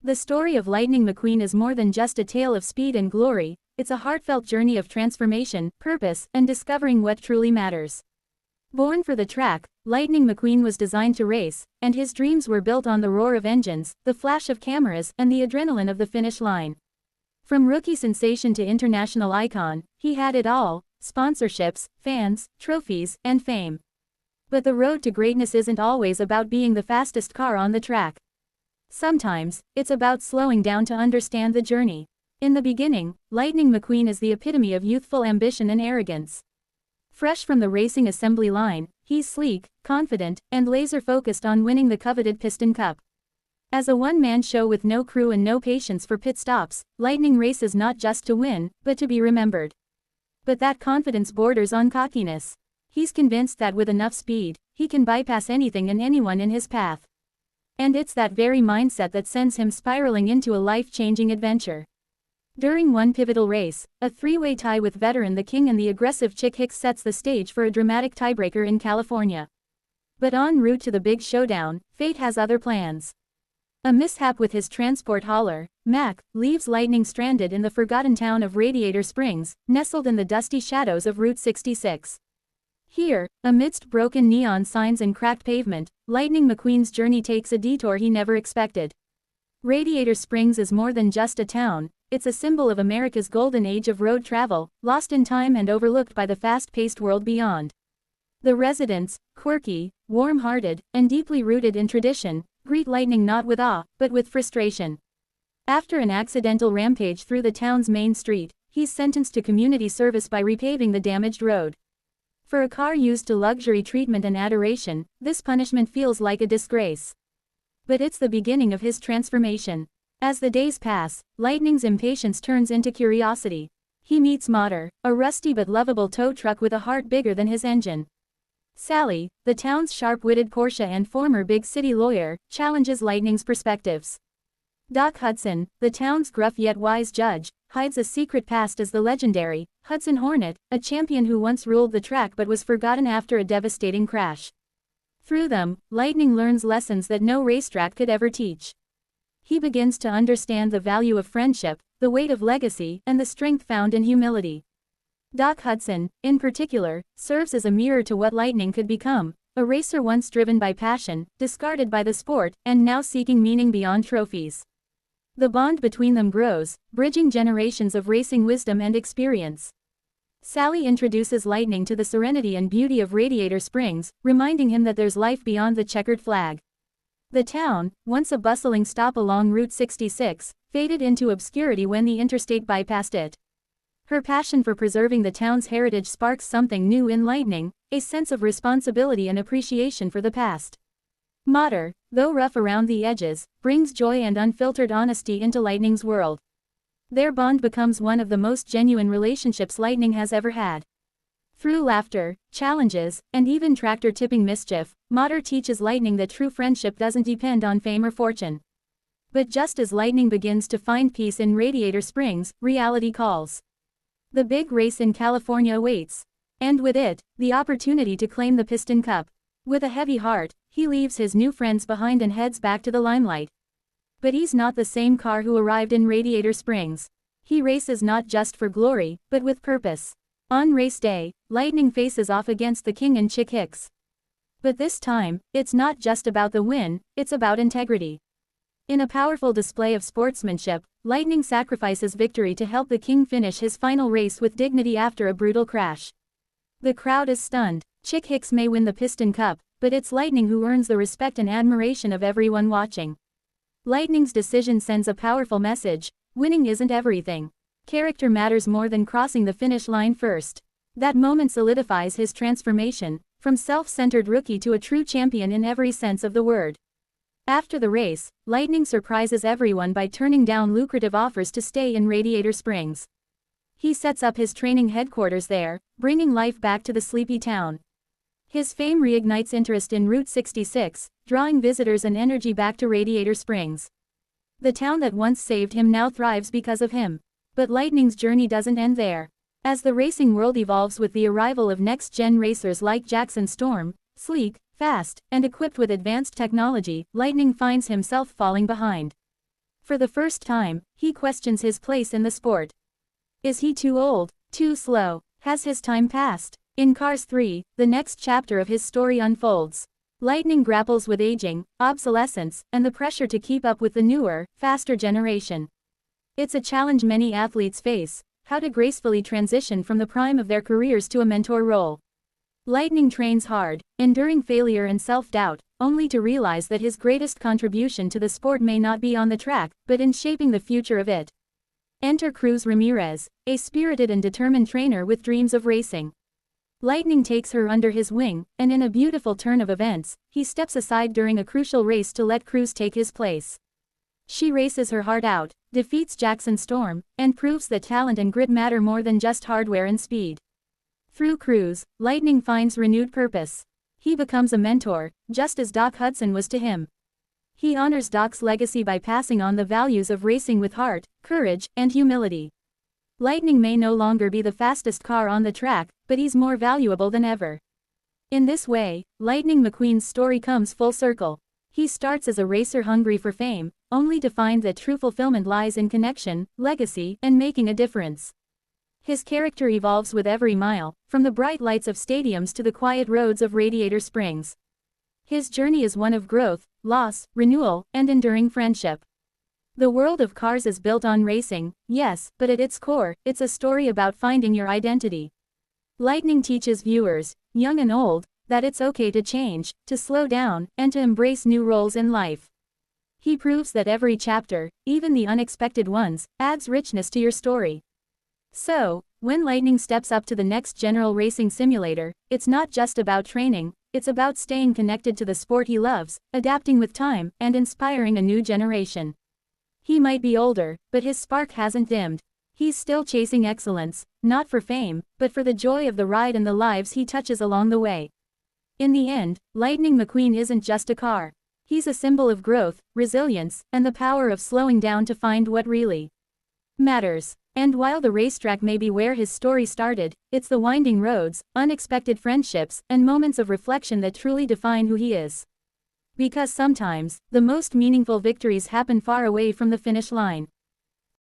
The story of Lightning McQueen is more than just a tale of speed and glory, it's a heartfelt journey of transformation, purpose, and discovering what truly matters. Born for the track, Lightning McQueen was designed to race, and his dreams were built on the roar of engines, the flash of cameras, and the adrenaline of the finish line. From rookie sensation to international icon, he had it all: sponsorships, fans, trophies, and fame. But the road to greatness isn't always about being the fastest car on the track. Sometimes, it's about slowing down to understand the journey. In the beginning, Lightning McQueen is the epitome of youthful ambition and arrogance. Fresh from the racing assembly line, he's sleek, confident, and laser-focused on winning the coveted Piston Cup. As a one-man show with no crew and no patience for pit stops, Lightning races not just to win, but to be remembered. But that confidence borders on cockiness. He's convinced that with enough speed, he can bypass anything and anyone in his path. And it's that very mindset that sends him spiraling into a life-changing adventure. During one pivotal race, a three-way tie with veteran the King and the aggressive Chick Hicks sets the stage for a dramatic tiebreaker in California. But en route to the big showdown, fate has other plans. A mishap with his transport hauler, Mac, leaves Lightning stranded in the forgotten town of Radiator Springs, nestled in the dusty shadows of Route 66. Here, amidst broken neon signs and cracked pavement, Lightning McQueen's journey takes a detour he never expected. Radiator Springs is more than just a town. It's a symbol of America's golden age of road travel, lost in time and overlooked by the fast-paced world beyond. The residents, quirky, warm-hearted, and deeply rooted in tradition, greet Lightning not with awe, but with frustration. After an accidental rampage through the town's main street, he's sentenced to community service by repaving the damaged road. For a car used to luxury treatment and adoration, this punishment feels like a disgrace. But it's the beginning of his transformation. As the days pass, Lightning's impatience turns into curiosity. He meets Motter, a rusty but lovable tow truck with a heart bigger than his engine. Sally, the town's sharp-witted Porsche and former big city lawyer, challenges Lightning's perspectives. Doc Hudson, the town's gruff yet wise judge, hides a secret past as the legendary Hudson Hornet, a champion who once ruled the track but was forgotten after a devastating crash. Through them, Lightning learns lessons that no racetrack could ever teach. He begins to understand the value of friendship, the weight of legacy, and the strength found in humility. Doc Hudson, in particular, serves as a mirror to what Lightning could become, a racer once driven by passion, discarded by the sport, and now seeking meaning beyond trophies. The bond between them grows, bridging generations of racing wisdom and experience. Sally introduces Lightning to the serenity and beauty of Radiator Springs, reminding him that there's life beyond the checkered flag. The town, once a bustling stop along Route 66, faded into obscurity when the interstate bypassed it. Her passion for preserving the town's heritage sparks something new in Lightning, a sense of responsibility and appreciation for the past. Motter, though rough around the edges, brings joy and unfiltered honesty into Lightning's world. Their bond becomes one of the most genuine relationships Lightning has ever had. Through laughter, challenges, and even tractor-tipping mischief, Motter teaches Lightning that true friendship doesn't depend on fame or fortune. But just as Lightning begins to find peace in Radiator Springs, reality calls. The big race in California awaits. And with it, the opportunity to claim the Piston Cup. With a heavy heart, he leaves his new friends behind and heads back to the limelight. But he's not the same car who arrived in Radiator Springs. He races not just for glory, but with purpose. On race day, Lightning faces off against the King and Chick Hicks. But this time, it's not just about the win, it's about integrity. In a powerful display of sportsmanship, Lightning sacrifices victory to help the King finish his final race with dignity after a brutal crash. The crowd is stunned. Chick Hicks may win the Piston Cup, but it's Lightning who earns the respect and admiration of everyone watching. Lightning's decision sends a powerful message: winning isn't everything. Character matters more than crossing the finish line first. That moment solidifies his transformation, from self-centered rookie to a true champion in every sense of the word. After the race, Lightning surprises everyone by turning down lucrative offers to stay in Radiator Springs. He sets up his training headquarters there, bringing life back to the sleepy town. His fame reignites interest in Route 66, drawing visitors and energy back to Radiator Springs. The town that once saved him now thrives because of him. But Lightning's journey doesn't end there. As the racing world evolves with the arrival of next-gen racers like Jackson Storm, sleek, fast, and equipped with advanced technology, Lightning finds himself falling behind. For the first time, he questions his place in the sport. Is he too old, too slow? Has his time passed? In Cars 3, the next chapter of his story unfolds. Lightning grapples with aging, obsolescence, and the pressure to keep up with the newer, faster generation. It's a challenge many athletes face: how to gracefully transition from the prime of their careers to a mentor role. Lightning trains hard, enduring failure and self-doubt, only to realize that his greatest contribution to the sport may not be on the track, but in shaping the future of it. Enter Cruz Ramirez, a spirited and determined trainer with dreams of racing. Lightning takes her under his wing, and in a beautiful turn of events, he steps aside during a crucial race to let Cruz take his place. She races her heart out, defeats Jackson Storm, and proves that talent and grit matter more than just hardware and speed. Through Cruz, Lightning finds renewed purpose. He becomes a mentor, just as Doc Hudson was to him. He honors Doc's legacy by passing on the values of racing with heart, courage, and humility. Lightning may no longer be the fastest car on the track, but he's more valuable than ever. In this way, Lightning McQueen's story comes full circle. He starts as a racer hungry for fame, only to find that true fulfillment lies in connection, legacy, and making a difference. His character evolves with every mile, from the bright lights of stadiums to the quiet roads of Radiator Springs. His journey is one of growth, loss, renewal, and enduring friendship. The world of cars is built on racing, yes, but at its core, it's a story about finding your identity. Lightning teaches viewers, young and old, that it's okay to change, to slow down, and to embrace new roles in life. He proves that every chapter, even the unexpected ones, adds richness to your story. So, when Lightning steps up to the next general racing simulator, it's not just about training, it's about staying connected to the sport he loves, adapting with time, and inspiring a new generation. He might be older, but his spark hasn't dimmed. He's still chasing excellence, not for fame, but for the joy of the ride and the lives he touches along the way. In the end, Lightning McQueen isn't just a car. He's a symbol of growth, resilience, and the power of slowing down to find what really matters. And while the racetrack may be where his story started, it's the winding roads, unexpected friendships, and moments of reflection that truly define who he is. Because sometimes, the most meaningful victories happen far away from the finish line.